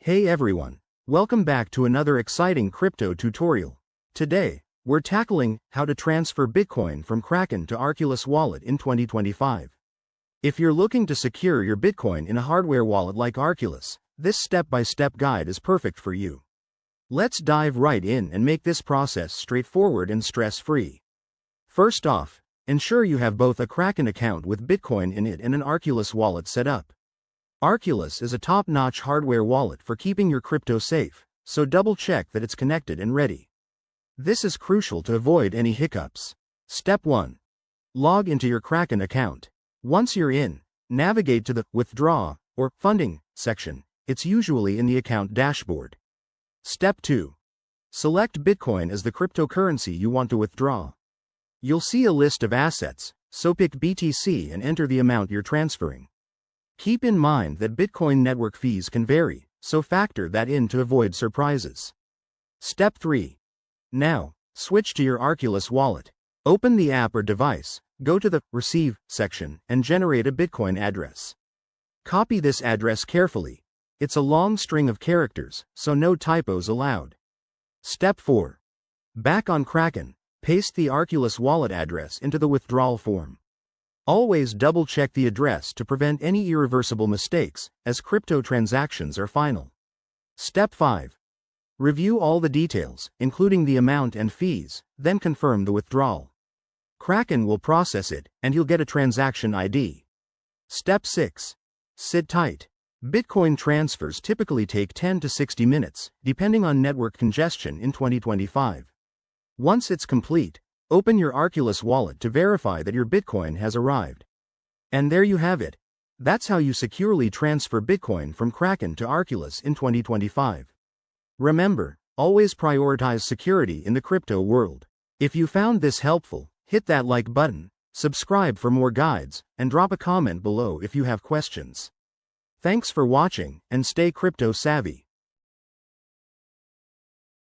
Hey everyone, welcome back to another exciting crypto tutorial. Today, we're tackling how to transfer Bitcoin from Kraken to Arculus Wallet in 2025. If you're looking to secure your Bitcoin in a hardware wallet like Arculus, this step-by-step guide is perfect for you. Let's dive right in and make this process straightforward and stress-free. First off, ensure you have both a Kraken account with Bitcoin in it and an Arculus wallet set up. Arculus is a top-notch hardware wallet for keeping your crypto safe, so double-check that it's connected and ready. This is crucial to avoid any hiccups. Step 1. Log into your Kraken account. Once you're in, navigate to the Withdraw or Funding section. It's usually in the account dashboard. Step 2. Select Bitcoin as the cryptocurrency you want to withdraw. You'll see a list of assets, so pick BTC and enter the amount you're transferring. Keep in mind that Bitcoin network fees can vary, so factor that in to avoid surprises. Step 3. Now, switch to your Arculus wallet. Open the app or device, go to the Receive section, and generate a Bitcoin address. Copy this address carefully. It's a long string of characters, so no typos allowed. Step 4. Back on Kraken, paste the Arculus wallet address into the withdrawal form. Always double-check the address to prevent any irreversible mistakes, as crypto transactions are final. Step 5. Review all the details, including the amount and fees, then confirm the withdrawal. Kraken will process it, and you'll get a transaction ID. Step 6. Sit tight. Bitcoin transfers typically take 10 to 60 minutes, depending on network congestion in 2025. Once it's complete, open your Arculus wallet to verify that your Bitcoin has arrived. And there you have it. That's how you securely transfer Bitcoin from Kraken to Arculus in 2025. Remember, always prioritize security in the crypto world. If you found this helpful, hit that like button, subscribe for more guides, and drop a comment below if you have questions. Thanks for watching, and stay crypto savvy.